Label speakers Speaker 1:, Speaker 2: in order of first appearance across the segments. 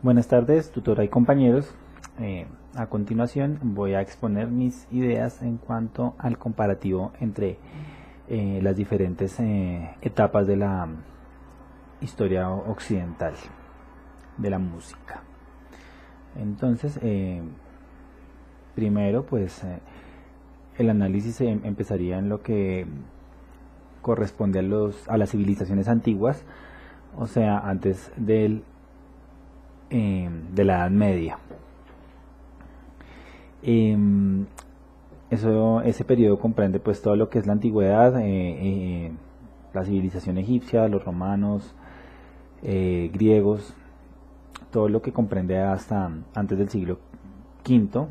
Speaker 1: Buenas tardes, tutora y compañeros. A continuación voy a exponer mis ideas en cuanto al comparativo entre las diferentes etapas de la historia occidental de la música. Entonces, primero, pues el análisis empezaría en lo que corresponde a las civilizaciones antiguas, o sea, antes de la Edad Media. Ese periodo comprende pues todo lo que es la antigüedad, la civilización egipcia, los romanos, griegos, todo lo que comprende hasta antes del siglo V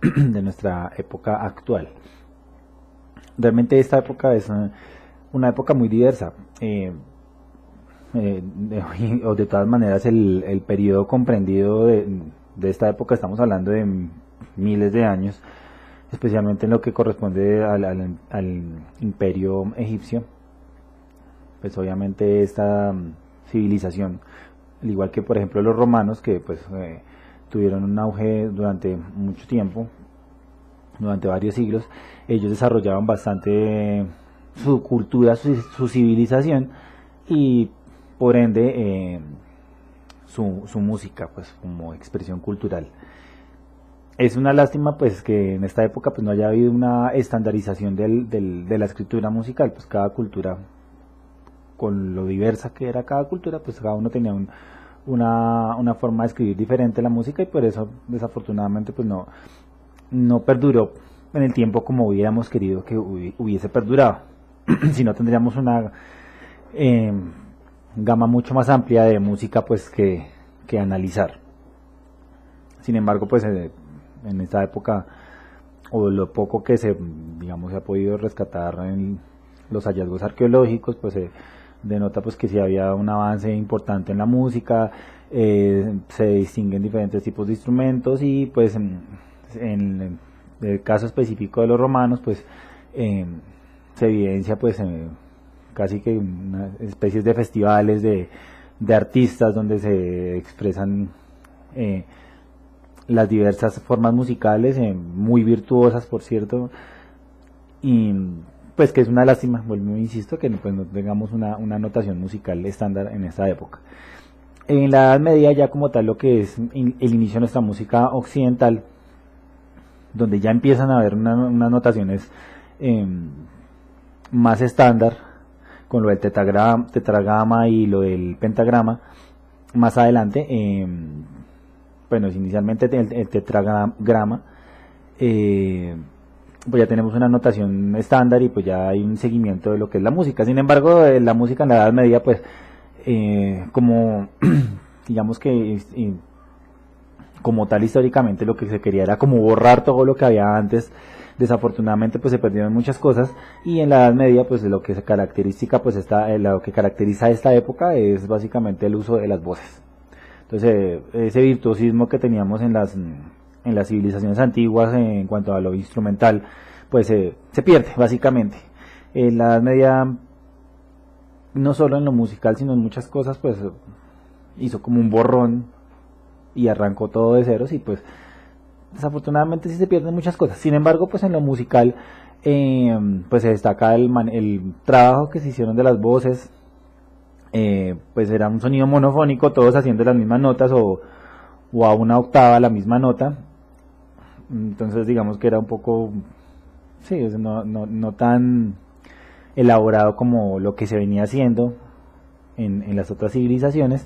Speaker 1: de nuestra época actual. Realmente esta época es una época muy diversa. De todas maneras el periodo comprendido de esta época, estamos hablando de miles de años, especialmente en lo que corresponde al imperio egipcio. Pues obviamente esta civilización, al igual que por ejemplo los romanos, que pues tuvieron un auge durante mucho tiempo, durante varios siglos, ellos desarrollaban bastante su cultura, su civilización, y por ende su música pues como expresión cultural. Es una lástima pues que en esta época pues no haya habido una estandarización de la escritura musical. Pues cada cultura, con lo diversa que era cada cultura, pues cada uno tenía una forma de escribir diferente la música, y por eso desafortunadamente pues no perduró en el tiempo como hubiéramos querido que hubiese perdurado. Si no, tendríamos una gama mucho más amplia de música pues que analizar. Sin embargo, pues en esta época, o lo poco que se ha podido rescatar en los hallazgos arqueológicos, pues se denota pues que sí había un avance importante en la música. Se distinguen diferentes tipos de instrumentos, y pues en el caso específico de los romanos pues se evidencia pues casi que una especies de festivales de artistas donde se expresan las diversas formas musicales, muy virtuosas por cierto, y pues que es una lástima, vuelvo insisto, que pues no tengamos una notación musical estándar en esta época. En la Edad Media, ya como tal, lo que es el inicio de nuestra música occidental, donde ya empiezan a haber unas notaciones más estándar, con lo del tetragrama y lo del pentagrama. Más adelante, bueno, inicialmente el tetragrama, pues ya tenemos una notación estándar, y pues ya hay un seguimiento de lo que es la música. Sin embargo, la música en la Edad Media, pues como digamos que como tal, históricamente lo que se quería era como borrar todo lo que había antes. Desafortunadamente pues se perdieron muchas cosas, y en la Edad Media pues lo que lo que caracteriza esta época es básicamente el uso de las voces. Entonces ese virtuosismo que teníamos en las civilizaciones antiguas en cuanto a lo instrumental pues se pierde básicamente. En la Edad Media, no solo en lo musical sino en muchas cosas, pues hizo como un borrón y arrancó todo de ceros, y pues desafortunadamente sí se pierden muchas cosas. Sin embargo, pues en lo musical pues se destaca el trabajo que se hicieron de las voces. Pues era un sonido monofónico, todos haciendo las mismas notas, o a una octava la misma nota. Entonces digamos que era un poco, sí, no tan elaborado como lo que se venía haciendo en las otras civilizaciones,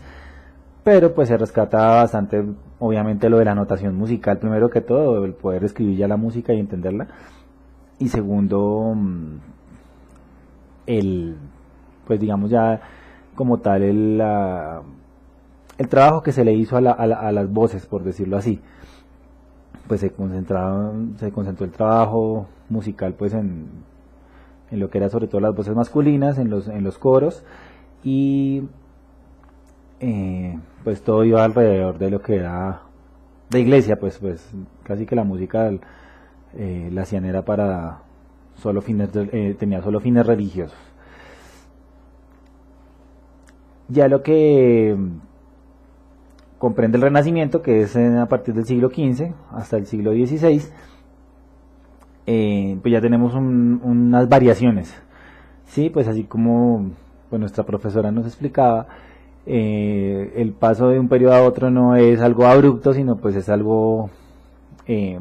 Speaker 1: pero pues se rescata bastante, obviamente, lo de la notación musical, primero que todo, el poder escribir ya la música y entenderla, y segundo, pues digamos ya como tal el trabajo que se le hizo a las voces, por decirlo así. Pues se concentró el trabajo musical pues en lo que era sobre todo las voces masculinas, en los coros, y pues todo iba alrededor de lo que era de iglesia. Pues casi que la música la hacían era para solo fines tenía solo fines religiosos. Ya lo que comprende el Renacimiento, que es a partir del siglo XV hasta el siglo XVI. Pues ya tenemos unas variaciones, sí, pues así como pues nuestra profesora nos explicaba, el paso de un periodo a otro no es algo abrupto, sino pues es algo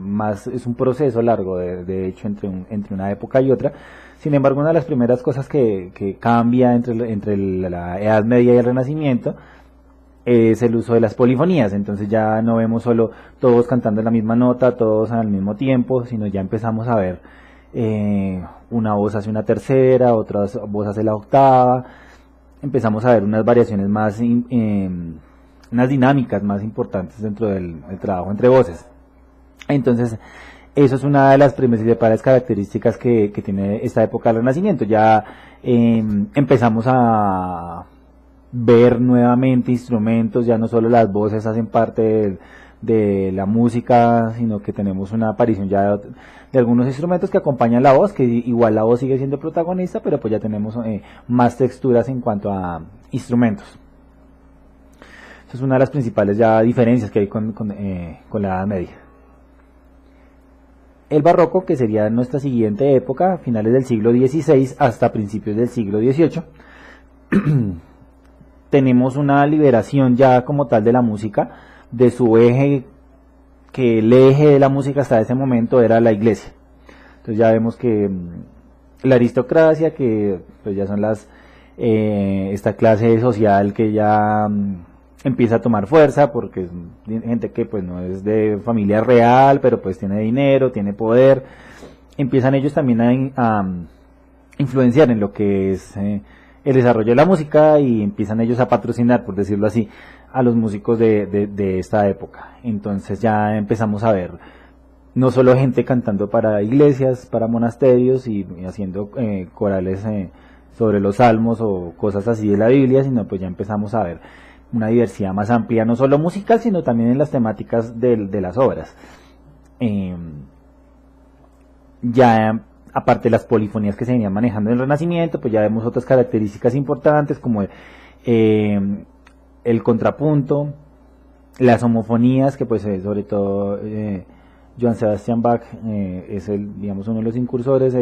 Speaker 1: más, es un proceso largo, de hecho, entre una época y otra. Sin embargo, una de las primeras cosas que cambia entre la Edad Media y el Renacimiento es el uso de las polifonías. Entonces ya no vemos solo todos cantando la misma nota, todos al mismo tiempo, sino ya empezamos a ver una voz hace una tercera, otra voz hace la octava. Empezamos a ver unas variaciones más, unas dinámicas más importantes dentro del trabajo entre voces. Entonces, eso es una de las principales características que tiene esta época del Renacimiento. Ya empezamos a ver nuevamente instrumentos, ya no solo las voces hacen parte de la música, sino que tenemos una aparición ya de algunos instrumentos que acompañan la voz, que igual la voz sigue siendo protagonista, pero pues ya tenemos más texturas en cuanto a instrumentos. Esa es una de las principales ya diferencias que hay con la Edad Media. El barroco, que sería nuestra siguiente época, finales del siglo XVI hasta principios del siglo XVIII, tenemos una liberación ya como tal de la música, de su eje, que el eje de la música hasta ese momento era la iglesia. Entonces ya vemos que la aristocracia, que pues ya son esta clase social que ya empieza a tomar fuerza, porque es gente que pues no es de familia real, pero pues tiene dinero, tiene poder. Empiezan ellos también a influenciar en lo que es el desarrollo de la música, y empiezan ellos a patrocinar, por decirlo así, a los músicos de esta época. Entonces ya empezamos a ver no solo gente cantando para iglesias, para monasterios y haciendo corales sobre los salmos o cosas así de la Biblia, sino pues ya empezamos a ver una diversidad más amplia, no solo musical, sino también en las temáticas de las obras. Ya aparte de las polifonías que se venían manejando en el Renacimiento, pues ya vemos otras características importantes como el contrapunto, las homofonías, que pues sobre todo Johann Sebastian Bach es digamos uno de los incursores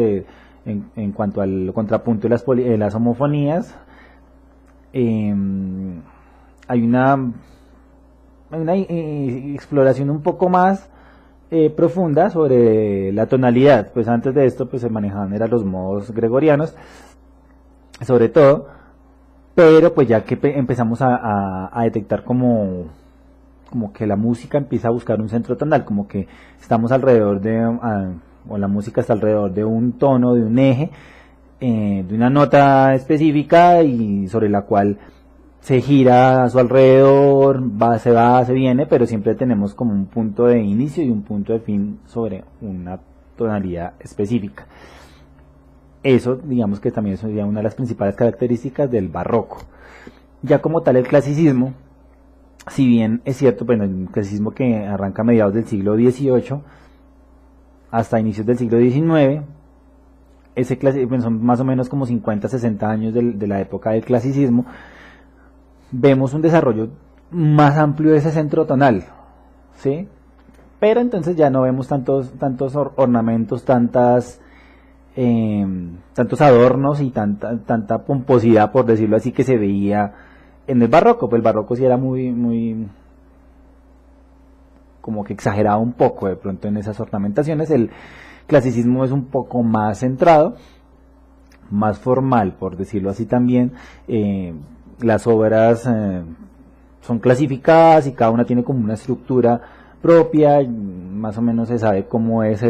Speaker 1: en cuanto al contrapunto y las homofonías. Hay una exploración un poco más profunda sobre la tonalidad. Pues antes de esto pues se manejaban eran los modos gregorianos sobre todo, pero pues ya que empezamos a detectar como que la música empieza a buscar un centro tonal, como que estamos alrededor o la música está alrededor de un tono, de un eje, de una nota específica, y sobre la cual se gira a su alrededor, se viene, pero siempre tenemos como un punto de inicio y un punto de fin sobre una tonalidad específica. Eso, digamos que también sería una de las principales características del barroco. Ya como tal el clasicismo, si bien es cierto, bueno, el clasicismo que arranca a mediados del siglo XVIII hasta inicios del siglo XIX, son más o menos como 50, 60 años de la época del clasicismo, vemos un desarrollo más amplio de ese centro tonal, ¿sí? Pero entonces ya no vemos tantos ornamentos, tantos adornos y tanta pomposidad, por decirlo así, que se veía en el barroco. Pues el barroco sí era muy como que exageraba un poco de pronto en esas ornamentaciones. El clasicismo es un poco más centrado, más formal, por decirlo así también. Las obras son clasificadas y cada una tiene como una estructura propia, más o menos se sabe cómo es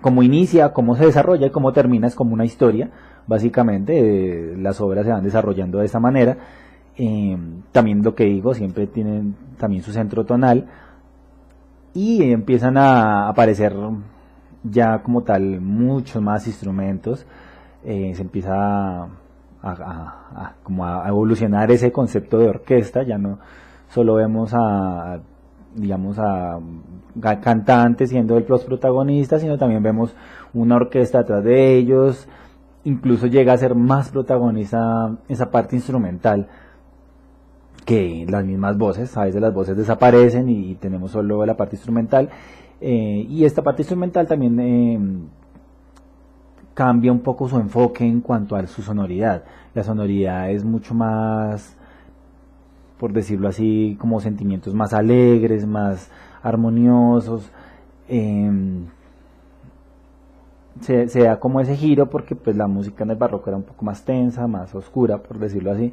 Speaker 1: cómo inicia, cómo se desarrolla y cómo termina, es como una historia, básicamente. Las obras se van desarrollando de esa manera. También lo que digo, siempre tienen también su centro tonal, y empiezan a aparecer ya como tal muchos más instrumentos. Se empieza como a evolucionar ese concepto de orquesta. Ya no solo vemos a cantantes siendo los protagonistas, sino también vemos una orquesta atrás de ellos. Incluso llega a ser más protagonista esa parte instrumental que las mismas voces, a veces las voces desaparecen y tenemos solo la parte instrumental, y esta parte instrumental también cambia un poco su enfoque en cuanto a su sonoridad. La sonoridad es mucho más, por decirlo así, como sentimientos más alegres, más armoniosos. Se da como ese giro porque pues la música en el barroco era un poco más tensa, más oscura, por decirlo así.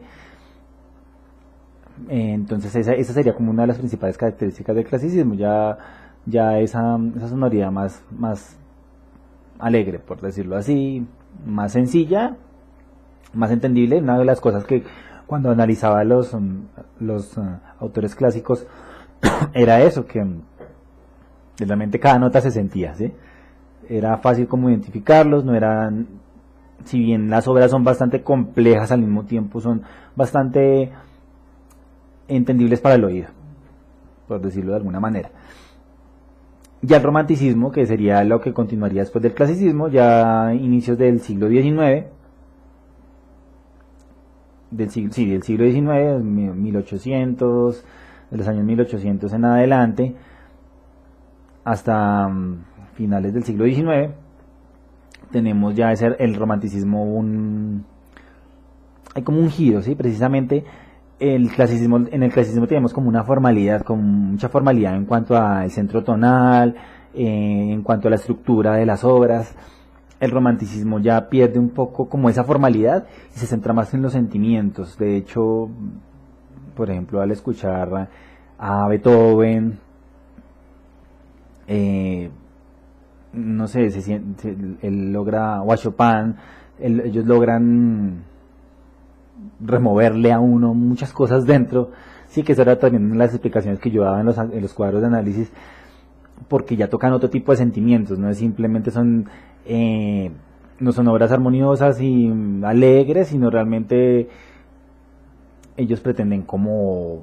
Speaker 1: Entonces esa sería como una de las principales características del clasicismo, ya esa sonoridad más alegre, por decirlo así, más sencilla, más entendible. Una de las cosas que cuando analizaba los autores clásicos era eso, que realmente cada nota se sentía, ¿sí? Era fácil como identificarlos, no eran, si bien las obras son bastante complejas al mismo tiempo, son bastante entendibles para el oído, por decirlo de alguna manera. Ya el romanticismo, que sería lo que continuaría después del clasicismo, ya inicios del siglo XIX, del siglo XIX, 1800, de los años 1800 en adelante, hasta finales del siglo XIX, tenemos ya el romanticismo, hay como un giro, ¿sí? Precisamente en el clasicismo tenemos como una formalidad, con mucha formalidad en cuanto al centro tonal, en cuanto a la estructura de las obras. El romanticismo ya pierde un poco como esa formalidad y se centra más en los sentimientos. De hecho, por ejemplo, al escuchar a Beethoven, no sé, él logra, o a Chopin, ellos logran removerle a uno muchas cosas dentro. Sí, que eso era también una de las explicaciones que yo daba en los cuadros de análisis, porque ya tocan otro tipo de sentimientos, no es simplemente no son obras armoniosas y alegres, sino realmente ellos pretenden como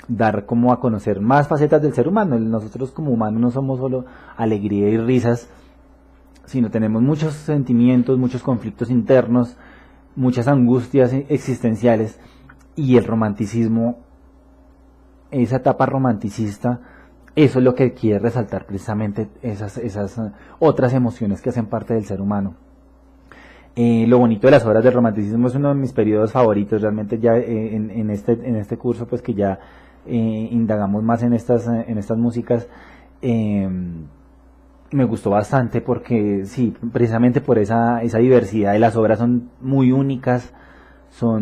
Speaker 1: dar como a conocer más facetas del ser humano. Nosotros como humanos no somos solo alegría y risas, sino tenemos muchos sentimientos, muchos conflictos internos, muchas angustias existenciales, y el romanticismo, esa etapa romanticista, eso es lo que quiere resaltar, precisamente esas otras emociones que hacen parte del ser humano. Lo bonito de las obras del romanticismo, es uno de mis periodos favoritos, realmente ya en este curso, pues que ya indagamos más en estas músicas, me gustó bastante porque sí, precisamente por esa diversidad de las obras, son muy únicas, no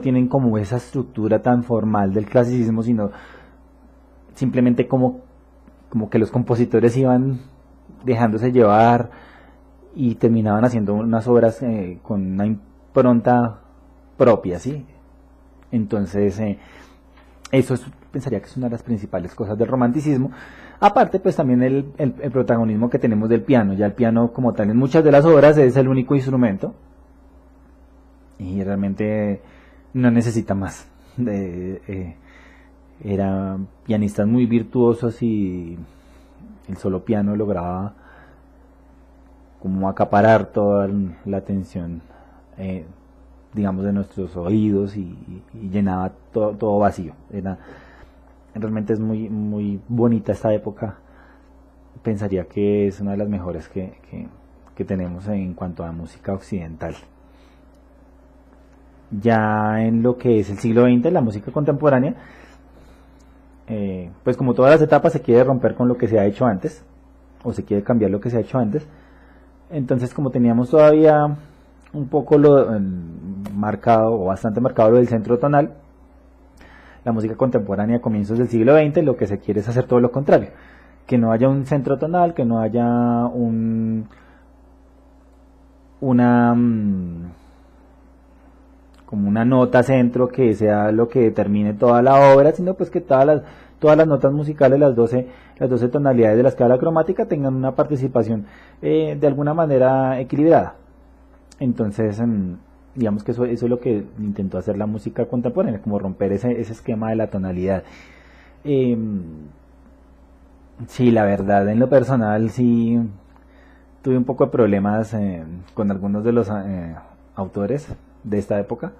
Speaker 1: tienen como esa estructura tan formal del clasicismo, sino simplemente como que los compositores iban dejándose llevar y terminaban haciendo unas obras con una impronta propia, ¿sí? Entonces, pensaría que es una de las principales cosas del romanticismo. Aparte, pues también el protagonismo que tenemos del piano. Ya el piano como tal en muchas de las obras es el único instrumento y realmente no necesita más. Eran pianistas muy virtuosos y el solo piano lograba como acaparar toda la atención, digamos, de nuestros oídos y llenaba todo vacío. Realmente es muy, muy bonita esta época. Pensaría que es una de las mejores que tenemos en cuanto a música occidental. Ya en lo que es el siglo XX, la música contemporánea, pues como todas las etapas, se quiere romper con lo que se ha hecho antes, o se quiere cambiar lo que se ha hecho antes. Entonces, como teníamos todavía un poco marcado, o bastante marcado, lo del centro tonal, la música contemporánea a comienzos del siglo XX lo que se quiere es hacer todo lo contrario, que no haya un centro tonal, que no haya como una nota centro que sea lo que determine toda la obra, sino pues que todas las notas musicales, las 12 tonalidades de la escala cromática, tengan una participación de alguna manera equilibrada. Entonces, digamos que eso es lo que intentó hacer la música contemporánea, como romper ese esquema de la tonalidad. Sí, la verdad, en lo personal sí tuve un poco de problemas con algunos de los autores de esta época,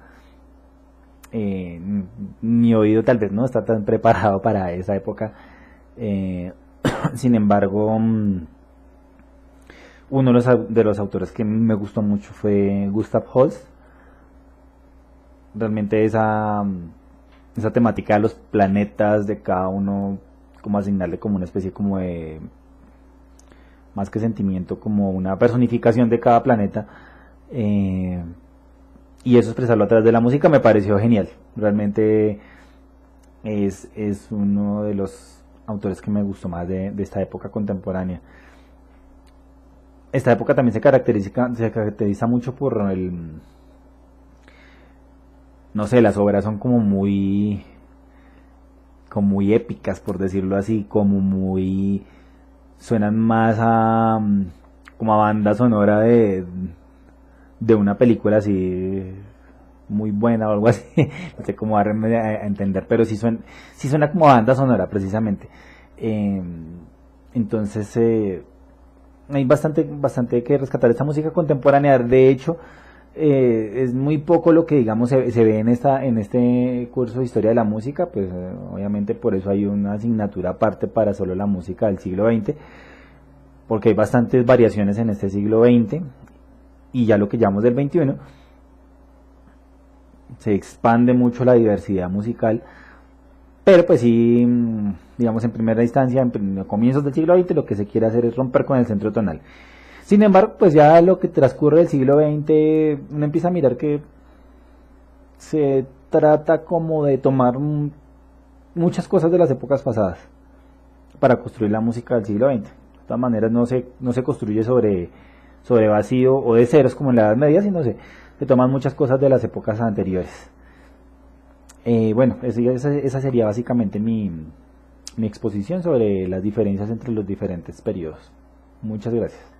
Speaker 1: eh, mi oído tal vez no está tan preparado para esa época. Eh, Sin embargo, uno de los autores que me gustó mucho fue Gustav Holst. Realmente esa temática de los planetas, de cada uno, como asignarle como una especie como de, más que sentimiento, como una personificación de cada planeta, y eso expresarlo a través de la música me pareció genial. Realmente es uno de los autores que me gustó más de esta época contemporánea. Esta época también se caracteriza mucho por no sé, las obras son como muy épicas, por decirlo así, como muy, suenan más como a banda sonora de una película así muy buena o algo así, no sé cómo darme a entender, pero sí suena como banda sonora precisamente. Eh, entonces, hay bastante que rescatar esta música contemporánea. De hecho, es muy poco lo que digamos se ve en este curso de historia de la música, pues obviamente por eso hay una asignatura aparte para solo la música del siglo XX, porque hay bastantes variaciones en este siglo XX y ya lo que llamamos del XXI se expande mucho la diversidad musical, pero pues sí, digamos en primera instancia, en comienzos del siglo XX lo que se quiere hacer es romper con el centro tonal. Sin embargo, pues ya lo que transcurre del siglo XX, uno empieza a mirar que se trata como de tomar muchas cosas de las épocas pasadas para construir la música del siglo XX. De todas maneras, no se construye sobre vacío o de ceros como en la Edad Media, sino se toman muchas cosas de las épocas anteriores. Bueno, esa sería básicamente mi exposición sobre las diferencias entre los diferentes periodos. Muchas gracias.